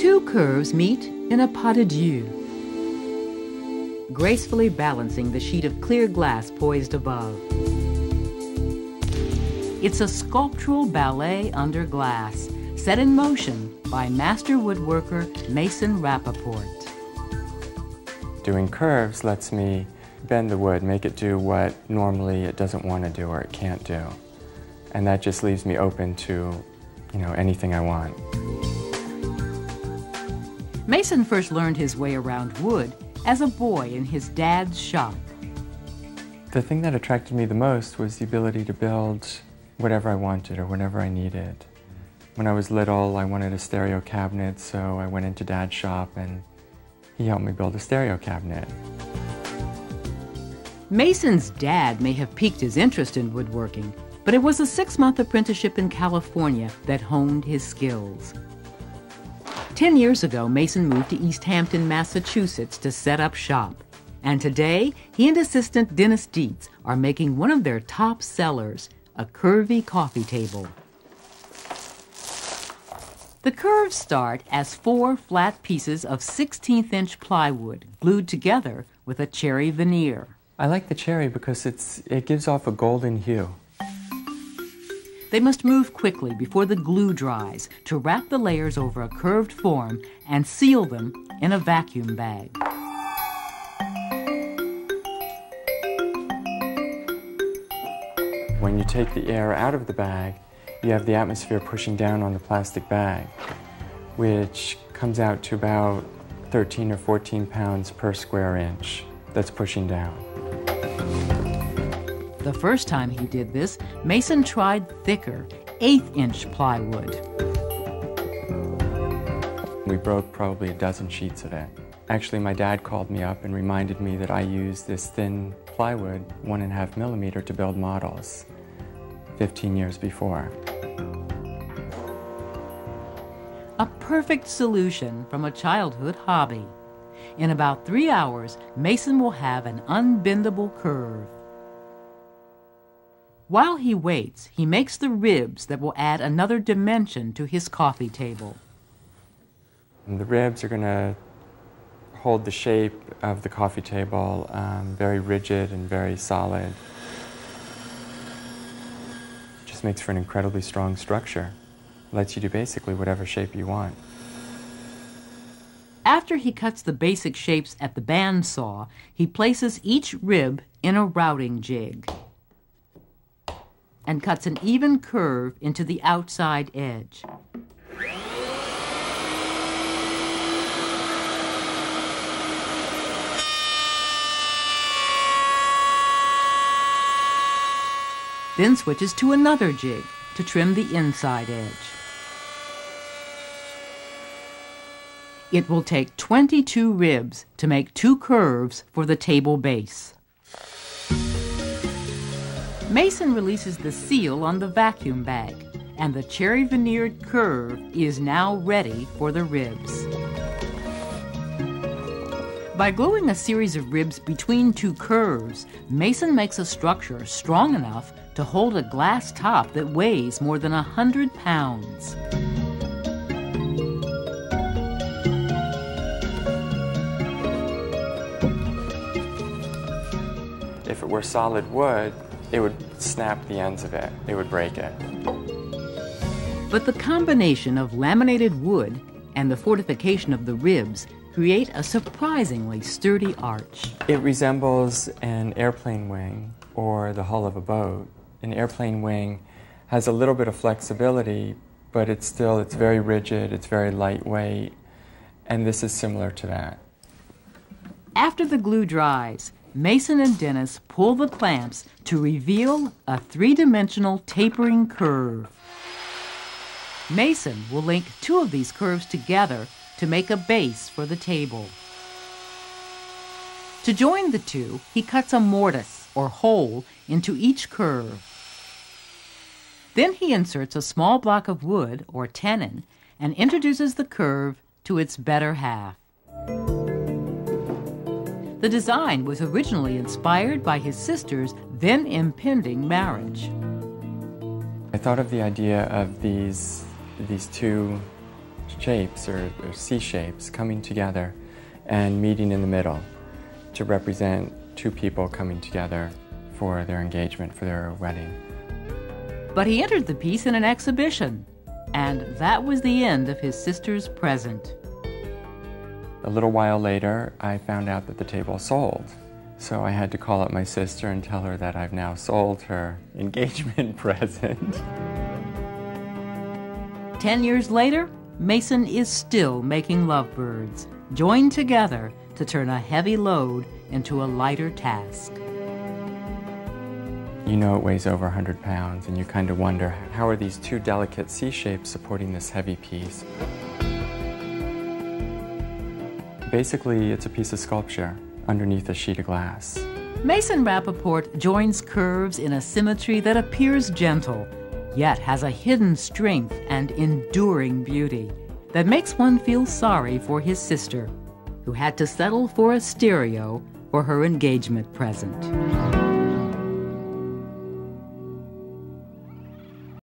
Two curves meet in a pas de deux, gracefully balancing the sheet of clear glass poised above. It's a sculptural ballet under glass, set in motion by master woodworker Mason Rapaport. Doing curves lets me bend the wood, make it do what normally it doesn't want to do or it can't do. And that just leaves me open to, anything I want. Mason first learned his way around wood as a boy in his dad's shop. The thing that attracted me the most was the ability to build whatever I wanted or whatever I needed. When I was little, I wanted a stereo cabinet, so I went into Dad's shop and he helped me build a stereo cabinet. Mason's dad may have piqued his interest in woodworking, but it was a 6-month apprenticeship in California that honed his skills. 10 years ago, Mason moved to East Hampton, Massachusetts to set up shop. And today, he and assistant Dennis Dietz are making one of their top sellers, a curvy coffee table. The curves start as 4 flat pieces of 16th-inch plywood glued together with a cherry veneer. I like the cherry because it gives off a golden hue. They must move quickly before the glue dries to wrap the layers over a curved form and seal them in a vacuum bag. When you take the air out of the bag, you have the atmosphere pushing down on the plastic bag, which comes out to about 13 or 14 pounds per square inch that's pushing down. The first time he did this, Mason tried thicker, 1/8-inch plywood. We broke probably a dozen sheets of it. Actually, my dad called me up and reminded me that I used this thin plywood, 1.5 millimeter, to build models 15 years before. A perfect solution from a childhood hobby. In about 3 hours, Mason will have an unbendable curve. While he waits, he makes the ribs that will add another dimension to his coffee table. And the ribs are going to hold the shape of the coffee table, very rigid and very solid. Just makes for an incredibly strong structure. Lets you do basically whatever shape you want. After he cuts the basic shapes at the bandsaw, he places each rib in a routing jig and cuts an even curve into the outside edge. Then switches to another jig to trim the inside edge. It will take 22 ribs to make 2 curves for the table base. Mason releases the seal on the vacuum bag, and the cherry veneered curve is now ready for the ribs. By gluing a series of ribs between 2 curves, Mason makes a structure strong enough to hold a glass top that weighs more than 100 pounds. If it were solid wood, it would snap the ends of it. It would break it. But the combination of laminated wood and the fortification of the ribs create a surprisingly sturdy arch. It resembles an airplane wing or the hull of a boat. An airplane wing has a little bit of flexibility, but it's very rigid, it's very lightweight, and this is similar to that. After the glue dries, Mason and Dennis pull the clamps to reveal a 3-dimensional tapering curve. Mason will link 2 of these curves together to make a base for the table. To join the 2, he cuts a mortise or hole into each curve. Then he inserts a small block of wood or tenon and introduces the curve to its better half. The design was originally inspired by his sister's then impending marriage. I thought of the idea of these 2 shapes or C shapes coming together and meeting in the middle to represent two people coming together for their engagement, for their wedding. But he entered the piece in an exhibition, and that was the end of his sister's present. A little while later, I found out that the table sold. So I had to call up my sister and tell her that I've now sold her engagement present. 10 years later, Mason is still making lovebirds, joined together to turn a heavy load into a lighter task. You know it weighs over 100 pounds, and you kind of wonder, how are these two delicate C shapes supporting this heavy piece? Basically, it's a piece of sculpture underneath a sheet of glass. Mason Rapaport joins curves in a symmetry that appears gentle, yet has a hidden strength and enduring beauty that makes one feel sorry for his sister, who had to settle for a stereo for her engagement present.